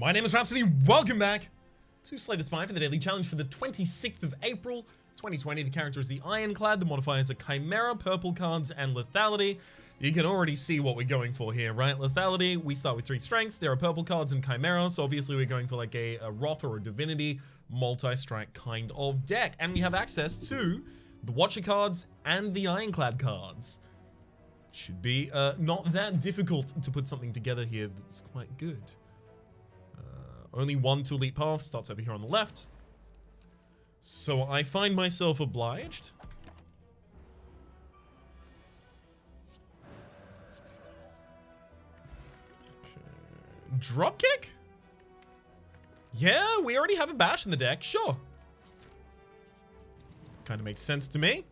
My name is Rhapsody, welcome back to Slay the Spire for the daily challenge for the 26th of April, 2020. The character is the Ironclad, the modifiers are Chimera, purple cards, and Lethality. You can already see what we're going for here, right? Lethality, we start with 3 strength, there are purple cards and Chimera, so obviously we're going for like a Wrath or a Divinity multi-strike kind of deck. And we have access to the Watcher cards and the Ironclad cards. Should be not that difficult to put something together here that's quite good. Only one to Elite Path, starts over here on the left. So I find myself obliged. Okay. Dropkick? Yeah, we already have a bash in the deck, sure. Kind of makes sense to me.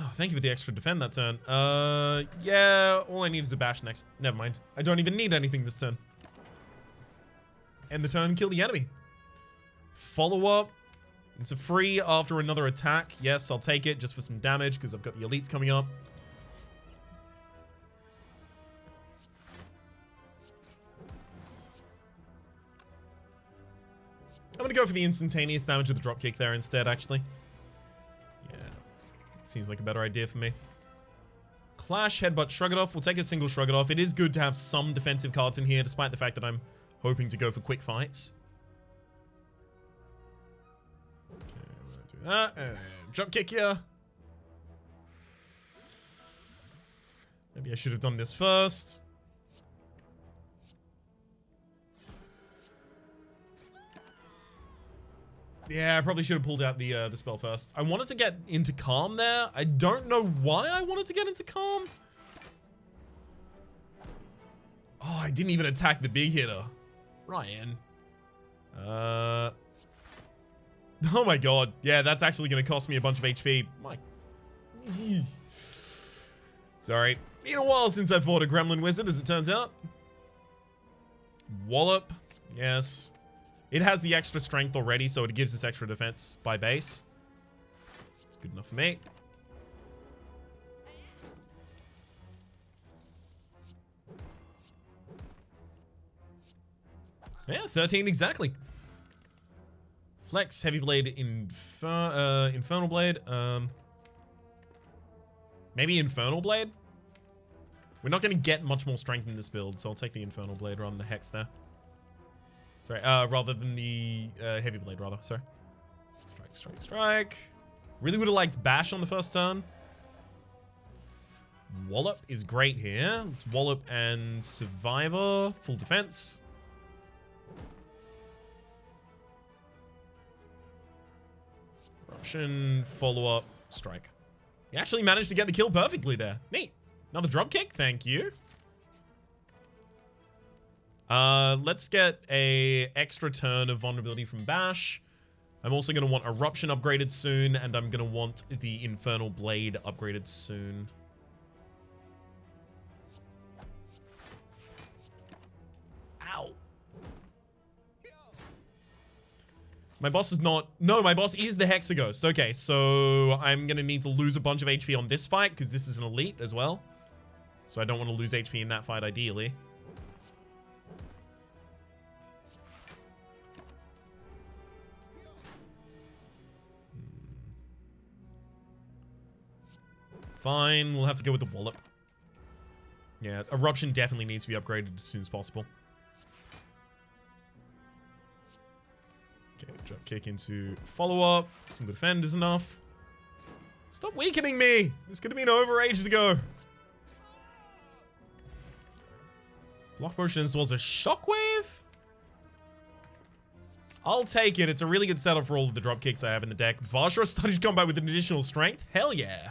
Oh, thank you for the extra defend that turn. Yeah, all I need is a bash next. Never mind. I don't even need anything this turn. End the turn, kill the enemy. Follow up. It's a free after another attack. Yes, I'll take it just for some damage because I've got the elites coming up. I'm going to go for the instantaneous damage of the dropkick there instead, actually. Seems like a better idea for me. Clash, Headbutt, Shrug It Off. We'll take a single Shrug It Off. It is good to have some defensive cards in here, despite the fact that I'm hoping to go for quick fights. Okay, we'll do that. Jump kick here. Maybe I should have done this first. Yeah, I probably should have pulled out the spell first. I wanted to get into Calm there. I don't know why I wanted to get into Calm. Oh, I didn't even attack the big hitter. Ryan. Oh my god. Yeah, that's actually going to cost me a bunch of HP. My... Sorry. Been a while since I fought a Gremlin Wizard, as it turns out. Wallop. Yes. It has the extra strength already, so it gives us extra defense by base. It's good enough for me. Yeah, 13 exactly. Flex, Heavy Blade, Infernal Blade. Maybe Infernal Blade? We're not going to get much more strength in this build, so I'll take the Infernal Blade rather than the Hex there. Sorry, rather than the Heavy Blade, rather. Sorry. Strike, strike, strike. Really would have liked Bash on the first turn. Wallop is great here. It's Wallop and Survivor. Full defense. Eruption, follow-up, strike. You actually managed to get the kill perfectly there. Neat. Another drop kick. Thank you. Let's get a extra turn of vulnerability from Bash. I'm also going to want Eruption upgraded soon, and I'm going to want the Infernal Blade upgraded soon. Ow. My boss is not... No, my boss is the Hexaghost. Okay, so I'm going to need to lose a bunch of HP on this fight, because this is an elite as well. So I don't want to lose HP in that fight, ideally. Fine, we'll have to go with the Wallop. Yeah, Eruption definitely needs to be upgraded as soon as possible. Okay, drop kick into follow-up. Single defend is enough. Stop weakening me! This could have been over ages ago. Block motion as well as a shockwave? I'll take it. It's a really good setup for all of the drop kicks I have in the deck. Vajra started combat with an additional strength? Hell yeah.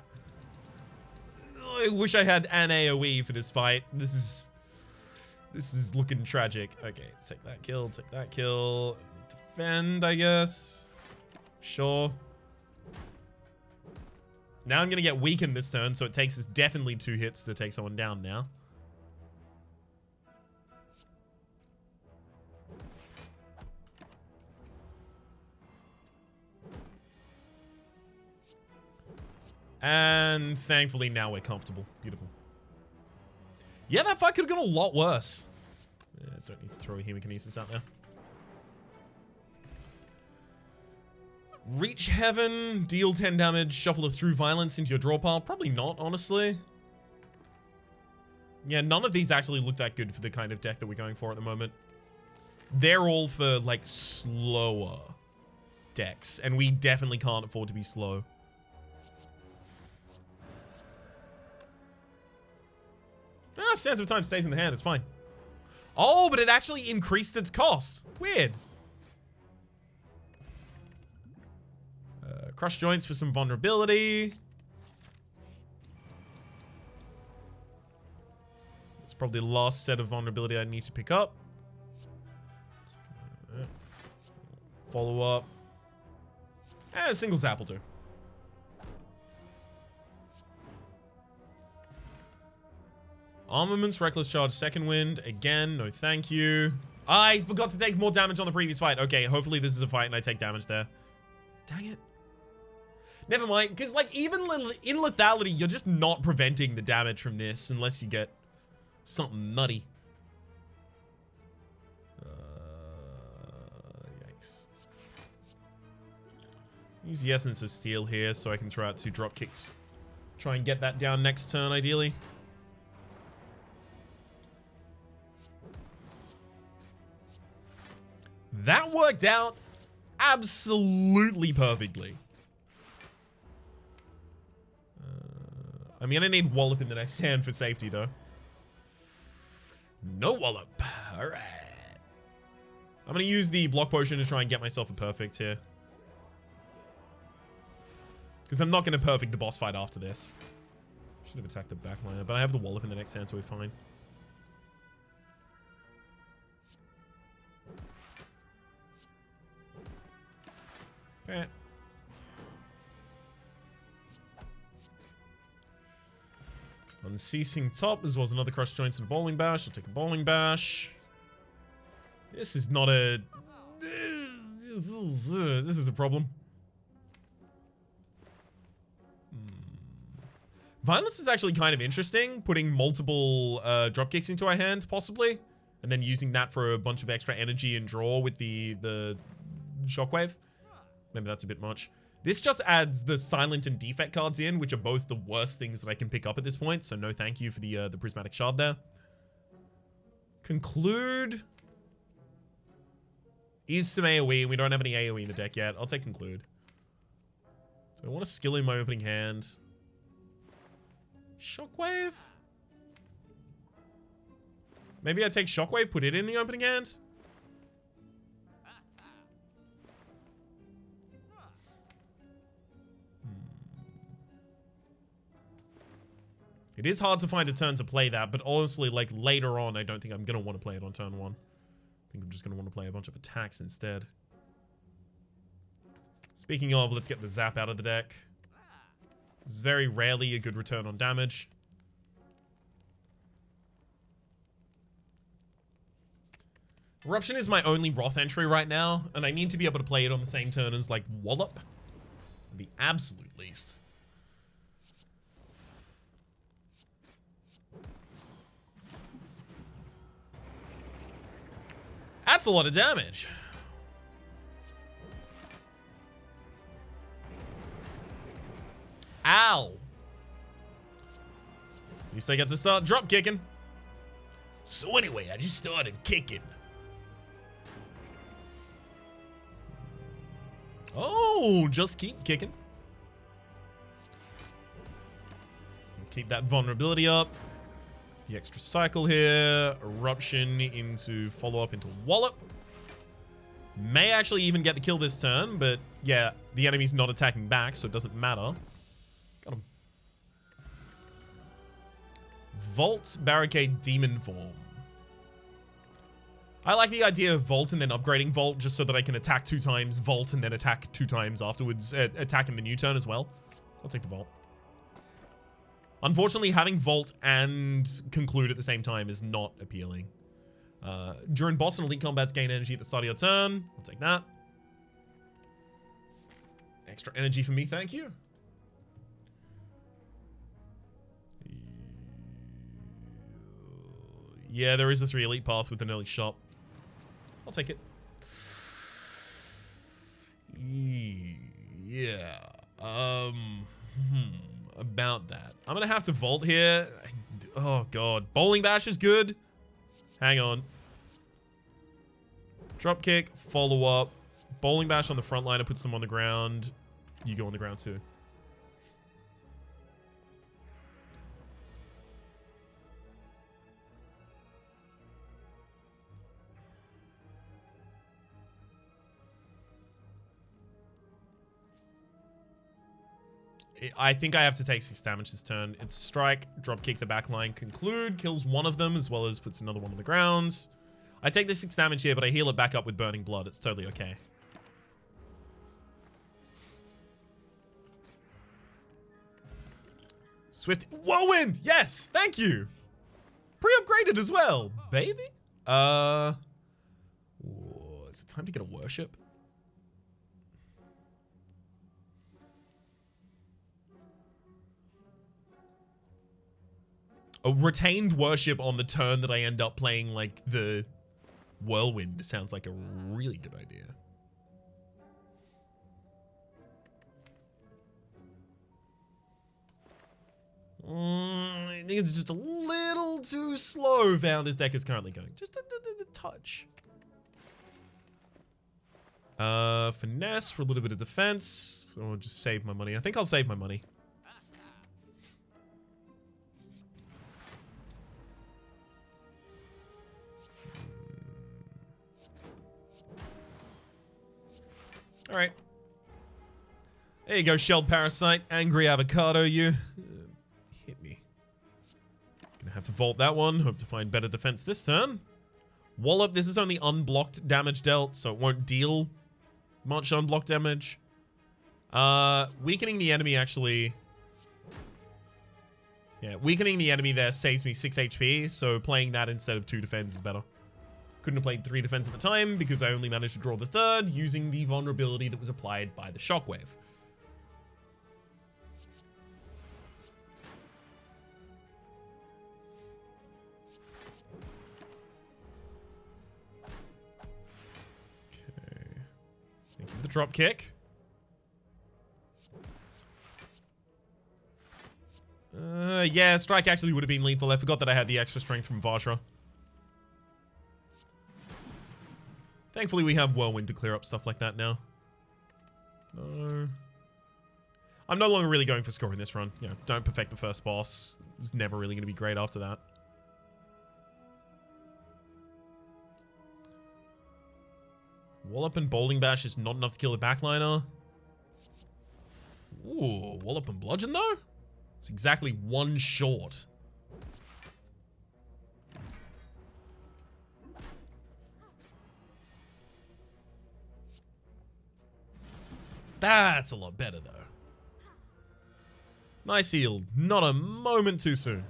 I wish I had an AoE for this fight. This is looking tragic. Okay, take that kill. Defend, I guess. Sure. Now I'm gonna get weakened this turn, so it takes us definitely 2 hits to take someone down now. And thankfully now we're comfortable. Beautiful. Yeah, that fight could have gone a lot worse. Yeah, don't need to throw a hemokinesis out there. Reach Heaven, deal 10 damage, shuffle it through violence into your draw pile. Probably not, honestly. Yeah, none of these actually look that good for the kind of deck that we're going for at the moment. They're all for, like, slower decks, and we definitely can't afford to be slow. Ah, Sands of Time stays in the hand, it's fine. Oh, but it actually increased its cost. Weird. Crush Joints for some vulnerability. It's probably the last set of vulnerability I need to pick up. Follow up. A single zap will do. Armaments, Reckless Charge, Second Wind. Again, no thank you. I forgot to take more damage on the previous fight. Okay, hopefully this is a fight and I take damage there. Dang it. Never mind, because like even in lethality, you're just not preventing the damage from this unless you get something nutty. Yikes. Use the Essence of Steel here so I can throw out 2 drop kicks. Try and get that down next turn, ideally. That worked out absolutely perfectly. I'm gonna need Wallop in the next hand for safety, though. No Wallop. Alright. I'm gonna use the block potion to try and get myself a perfect here. Because I'm not gonna perfect the boss fight after this. Should have attacked the backliner, but I have the Wallop in the next hand, so we're fine. Okay. Unceasing Top, as well as another Crush Joints and a Bowling Bash. I'll take a Bowling Bash. This is not a... This is a problem. Violence is actually kind of interesting, putting multiple dropkicks into our hand, possibly. And then using that for a bunch of extra energy and draw with the Shockwave. Maybe that's a bit much. This just adds the Silent and Defect cards in, which are both the worst things that I can pick up at this point. So no thank you for the Prismatic Shard there. Conclude. Is some AoE. We don't have any AoE in the deck yet. I'll take Conclude. So I want to skill in my opening hand. Shockwave? Maybe I take Shockwave, put it in the opening hand? It is hard to find a turn to play that, but honestly, like, later on, I don't think I'm going to want to play it on turn 1. I think I'm just going to want to play a bunch of attacks instead. Speaking of, let's get the Zap out of the deck. It's very rarely a good return on damage. Eruption is my only Wrath entry right now, and I need to be able to play it on the same turn as, like, Wallop. The absolute least. That's a lot of damage. Ow. At least I got to start drop kicking. So anyway, I just started kicking. Oh, just keep kicking. Keep that vulnerability up. The extra cycle here. Eruption into follow-up into Wallop. May actually even get the kill this turn, but yeah, the enemy's not attacking back, so it doesn't matter. Got him. Vault, Barricade, Demon Form. I like the idea of Vault and then upgrading Vault just so that I can attack 2 times, Vault, and then attack 2 times afterwards, attack in the new turn as well. So I'll take the Vault. Unfortunately, having Vault and Conclude at the same time is not appealing. During boss and elite combats, gain energy at the start of your turn. I'll take that. Extra energy for me, thank you. Yeah, there is a 3 elite path with an early shop. I'll take it. Yeah. About that. I'm gonna have to vault here. Oh god. Bowling bash is good. Hang on. Drop kick, follow up. Bowling bash on the front liner puts them on the ground. You go on the ground too. I think I have to take 6 damage this turn. It's strike, drop kick the back line, conclude, kills one of them as well as puts another one on the ground. I take the 6 damage here, but I heal it back up with burning blood. It's totally okay. Swift Whirlwind! Yes! Thank you! Pre-upgraded as well, baby. Is it time to get a worship? A retained worship on the turn that I end up playing like the Whirlwind sounds like a really good idea. I think it's just a little too slow for how this deck is currently going. Just a touch. Finesse for a little bit of defense. Or just save my money. I think I'll save my money. All right. There you go, Shelled Parasite. Angry Avocado, you. Hit me. Gonna have to vault that one. Hope to find better defense this turn. Wallop, this is only unblocked damage dealt, so it won't deal much unblocked damage. Weakening the enemy actually... Yeah, weakening the enemy there saves me 6 HP, so playing that instead of 2 defense is better. Couldn't have played 3 defense at the time because I only managed to draw the 3rd using the vulnerability that was applied by the shockwave. Okay. Thank you for the drop kick. Yeah, strike actually would have been lethal. I forgot that I had the extra strength from Vajra. Thankfully, we have Whirlwind to clear up stuff like that now. No. I'm no longer really going for score in this run. You know, don't perfect the first boss. It's never really going to be great after that. Wallop and Bowling Bash is not enough to kill the backliner. Ooh, Wallop and Bludgeon, though? It's exactly 1 short. That's a lot better, though. Nice heal. Not a moment too soon.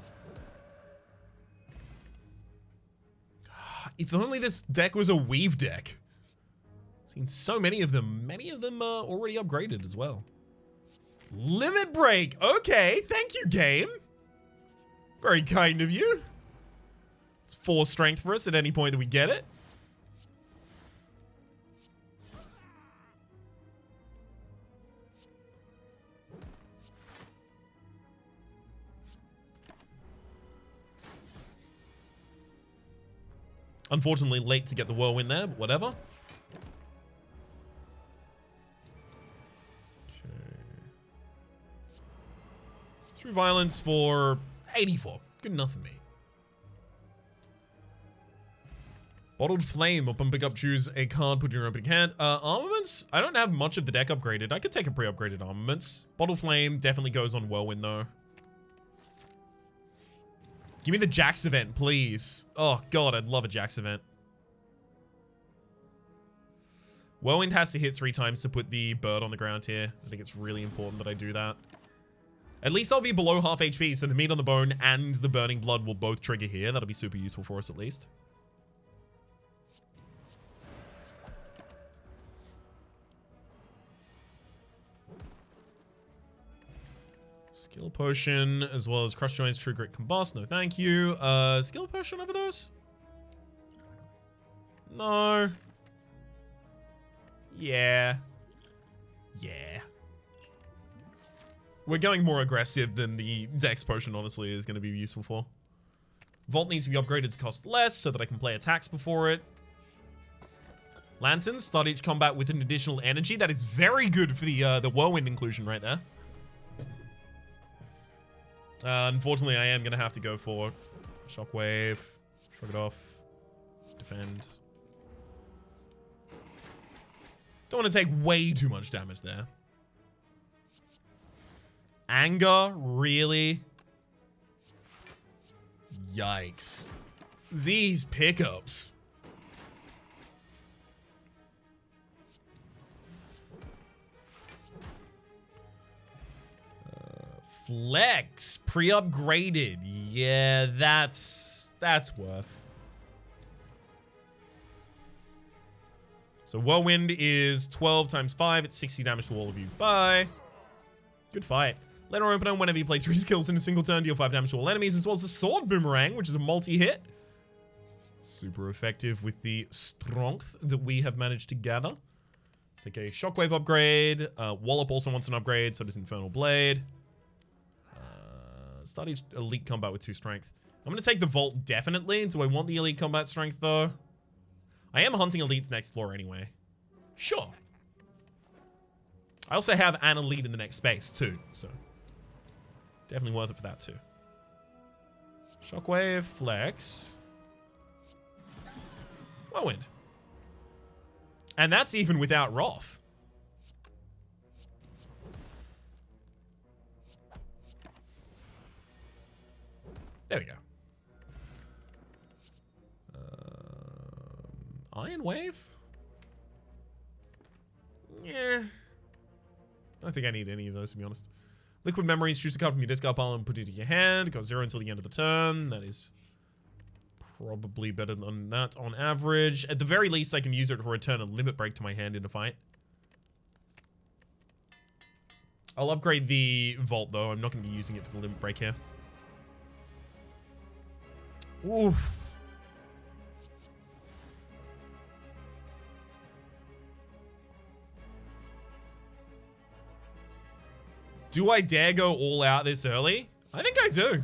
If only this deck was a weave deck. Seen so many of them. Many of them are already upgraded as well. Limit break. Okay, thank you, game. Very kind of you. It's 4 strength for us at any point that we get it. Unfortunately, late to get the Whirlwind there, but whatever. Okay. Through violence for 84. Good enough for me. Bottled Flame. Upon pickup, choose a card, put in your opening hand. Armaments? I don't have much of the deck upgraded. I could take a pre-upgraded armaments. Bottled Flame definitely goes on Whirlwind, though. Give me the Jax event, please. Oh, God, I'd love a Jax event. Whirlwind has to hit 3 times to put the bird on the ground here. I think it's really important that I do that. At least I'll be below half HP, so the meat on the bone and the burning blood will both trigger here. That'll be super useful for us, at least. Skill potion, as well as crush joints, true grit, combust. No, thank you. Skill potion over those? No. Yeah. Yeah. We're going more aggressive than the dex potion, honestly, is going to be useful for. Vault needs to be upgraded to cost less so that I can play attacks before it. Lanterns start each combat with an additional energy. That is very good for the whirlwind inclusion right there. Unfortunately, I am going to have to go for Shockwave. Shrug it off. Defend. Don't want to take way too much damage there. Anger? Really? Yikes. These pickups. Flex. Pre-upgraded. Yeah, that's worth. So Whirlwind is 12 times 5. It's 60 damage to all of you. Bye. Good fight. Later opener, whenever you play 3 skills in a single turn, deal 5 damage to all enemies, as well as the Sword Boomerang, which is a multi-hit. Super effective with the strength that we have managed to gather. Let's take a Shockwave upgrade. Wallop also wants an upgrade, so does Infernal Blade. Start each elite combat with 2 strength. I'm going to take the Vault, definitely. Do I want the elite combat strength, though? I am hunting elites next floor anyway. Sure. I also have an elite in the next space, too, so definitely worth it for that, too. Shockwave, Flex. Whirlwind. And that's even without Wrath. There we go. Iron Wave? Yeah. I don't think I need any of those, to be honest. Liquid Memories, choose a card from your discard pile and put it in your hand. Got 0 until the end of the turn. That is probably better than that on average. At the very least, I can use it to return a Limit Break to my hand in a fight. I'll upgrade the Vault, though. I'm not going to be using it for the Limit Break here. Oof. Do I dare go all out this early? I think I do.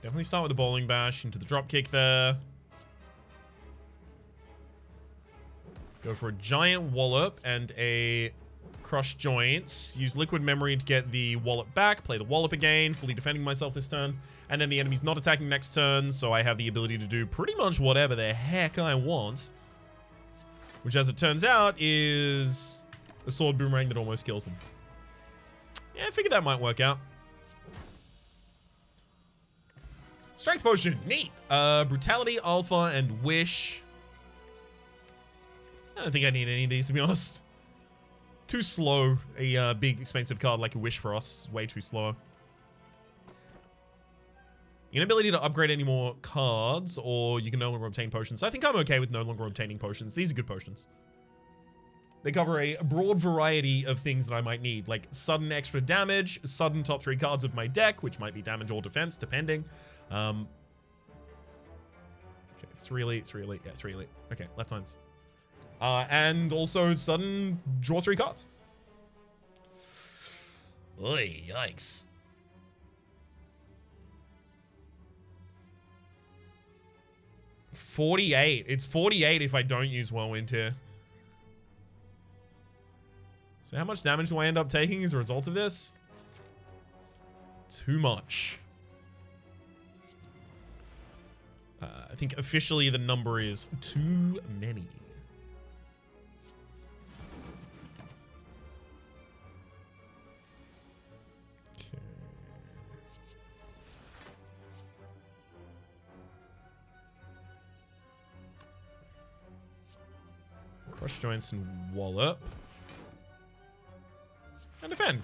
Definitely start with the Bowling Bash into the Dropkick there. Go for a Giant Wallop and a Crush Joints. Use Liquid Memory to get the Wallop back. Play the Wallop again, fully defending myself this turn. And then the enemy's not attacking next turn, so I have the ability to do pretty much whatever the heck I want. Which, as it turns out, is a Sword Boomerang that almost kills him. Yeah, I figured that might work out. Strength Potion, neat. Brutality, Alpha, and Wish. I don't think I need any of these, to be honest. Too slow. A big, expensive card like a Wish for us is way too slow. Inability to upgrade any more cards, or you can no longer obtain potions. I think I'm okay with no longer obtaining potions. These are good potions. They cover a broad variety of things that I might need, like sudden extra damage, sudden top 3 cards of my deck, which might be damage or defense, depending. Okay, 3 elite, 3 elite. Yeah, 3 elite. Okay, left hands. And also sudden draw 3 cards. Oy, yikes. $48. It's $48 if I don't use Whirlwind here. So how much damage do I end up taking as a result of this? Too much. I think officially the number is too many. Crush joints and wallop. And defend.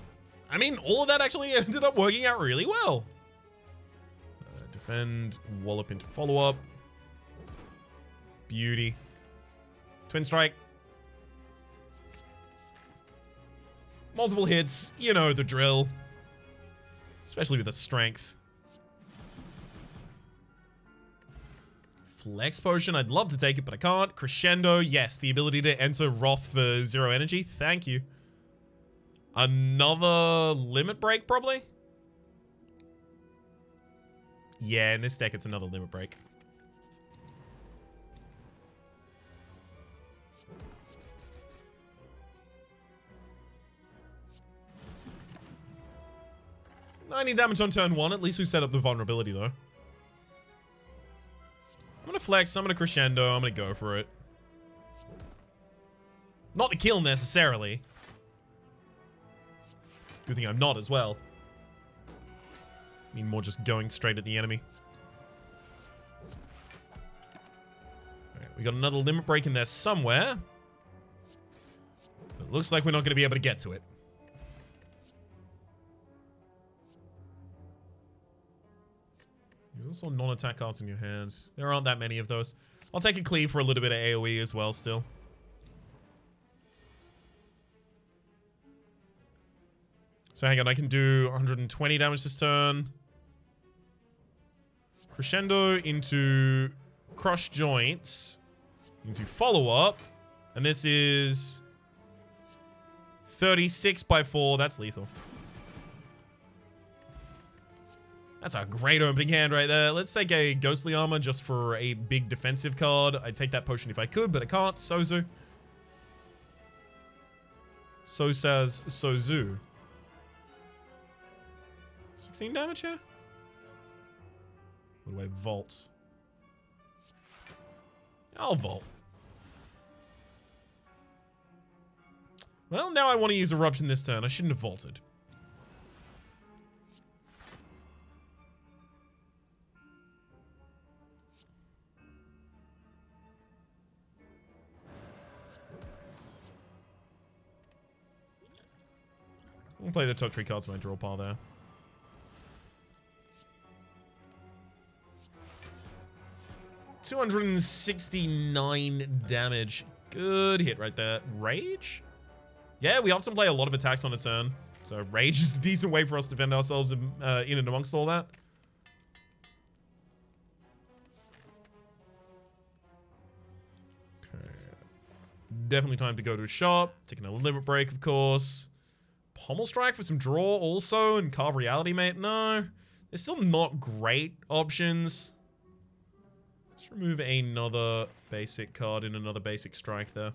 I mean, all of that actually ended up working out really well. Defend, wallop into follow-up. Beauty. Twin strike. Multiple hits. You know the drill. Especially with the strength. Flex potion. I'd love to take it, but I can't. Crescendo. Yes, the ability to enter Wrath for 0 energy. Thank you. Another limit break, probably? Yeah, in this deck, it's another limit break. $90 damage on turn 1. At least we set up the vulnerability, though. I'm gonna flex. I'm gonna crescendo. I'm gonna go for it. Not the kill, necessarily. Good thing I'm not as well. I mean, more just going straight at the enemy. Alright, we got another limit break in there somewhere. It looks like we're not going to be able to get to it. There's also non-attack cards in your hands. There aren't that many of those. I'll take a cleave for a little bit of AoE as well still. So hang on, I can do 120 damage this turn. Crescendo into Crush Joints. Into follow-up. And this is 36 by 4. That's lethal. That's a great opening hand right there. Let's take a Ghostly Armor just for a big defensive card. I'd take that potion if I could, but I can't. Sozu. So says Sozu. 16 damage here? What do I vault? I'll vault. Well, now I want to use Eruption this turn. I shouldn't have vaulted. I'll play the top 3 cards in my draw pile there. $269 damage. Good hit right there. Rage? Yeah, we often play a lot of attacks on a turn. So Rage is a decent way for us to defend ourselves in and amongst all that. Okay. Definitely time to go to a shop. Taking a limit break, of course. Pommel Strike for some draw also. And Carve Reality, mate. No. They're still not great options. Let's remove another basic card in another basic strike there.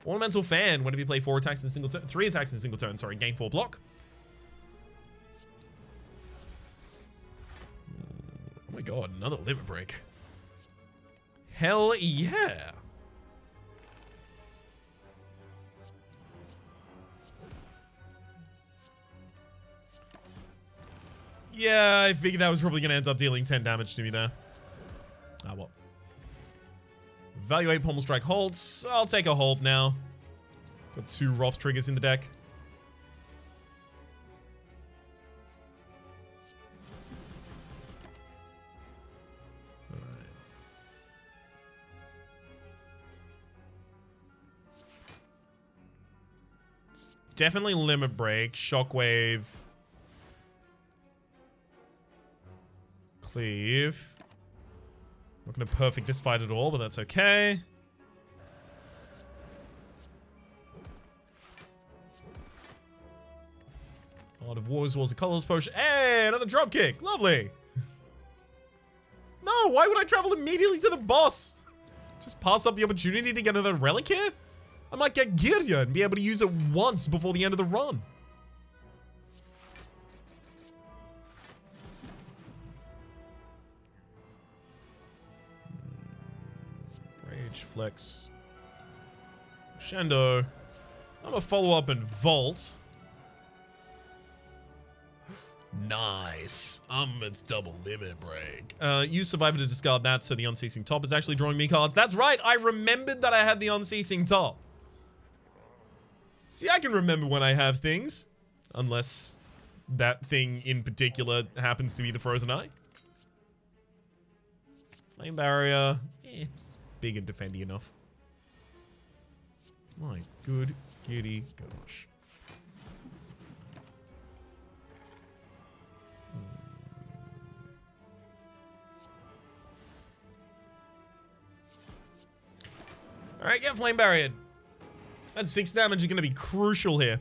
Ornamental Fan. Whenever you play 4 attacks in a single turn, 3 attacks in a single turn, sorry, gain 4 block. Oh my god, another limit break. Hell yeah. Yeah, I figured that was probably going to end up dealing 10 damage to me there. Ah, well. Evaluate Pommel Strike holds. I'll take a hold now. Got 2 Wrath triggers in the deck. Alright. It's definitely Limit Break. Shockwave. Cleave. Not going to perfect this fight at all, but that's okay. Art of Wars, Wars of Colors potion. Hey, another drop kick. Lovely. No, why would I travel immediately to the boss? Just pass up the opportunity to get another relic here? I might get Girya and be able to use it once before the end of the run. Flex. Shando. I'm gonna follow up and vault. Nice. It's double limit break. Use Survivor to discard that, so the Unceasing Top is actually drawing me cards. That's right, I remembered that I had the Unceasing Top. See, I can remember when I have things. Unless that thing in particular happens to be the Frozen Eye. Flame Barrier. It's big and defendy enough. My good giddy gosh. Alright, get Flame Barrier. That 6 damage is going to be crucial here.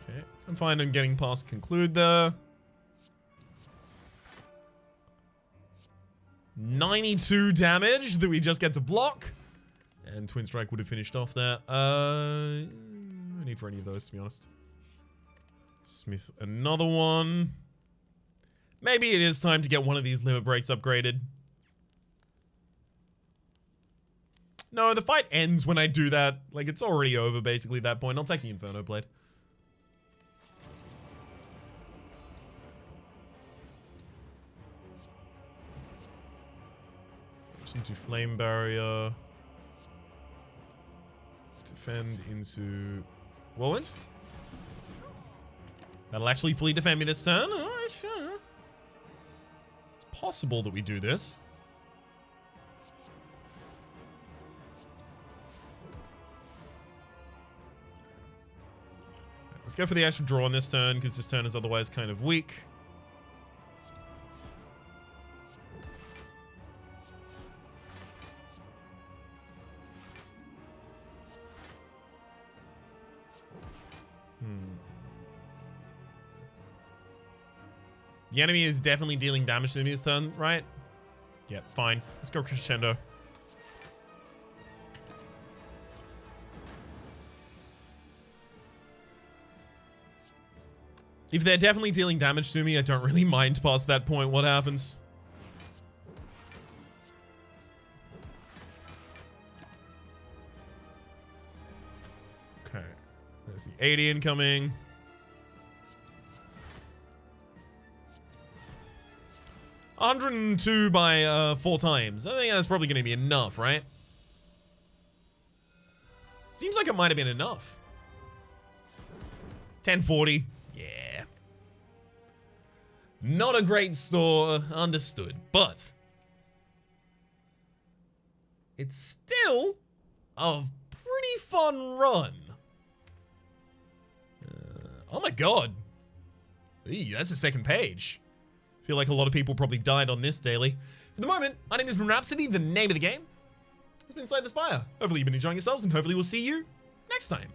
Okay, I'm fine on getting past Conclude there. 92 damage that we just get to block. And Twin Strike would have finished off there. No need for any of those, to be honest. Smith, another one. Maybe it is time to get one of these limit breaks upgraded. No, the fight ends when I do that. Like, it's already over, basically, at that point. I'll take the Inferno Blade. Into Flame Barrier. Defend into Whirlwinds. That'll actually fully defend me this turn. Alright, sure. It's possible that we do this. Let's go for the extra draw on this turn, because this turn is otherwise kind of weak. The enemy is definitely dealing damage to me this turn, right? Yeah, fine. Let's go Crescendo. If they're definitely dealing damage to me, I don't really mind past that point what happens. Okay. There's the 80 incoming. 102 by 4 times. I think that's probably going to be enough, right? Seems like it might have been enough. 1040. Yeah. Not a great store, understood. But it's still a pretty fun run. Oh my god. Eee, that's the second page. Feel like a lot of people probably died on this daily. For the moment, my name is Rhapsody. The name of the game has been Slay the Spire. Hopefully you've been enjoying yourselves, and hopefully we'll see you next time.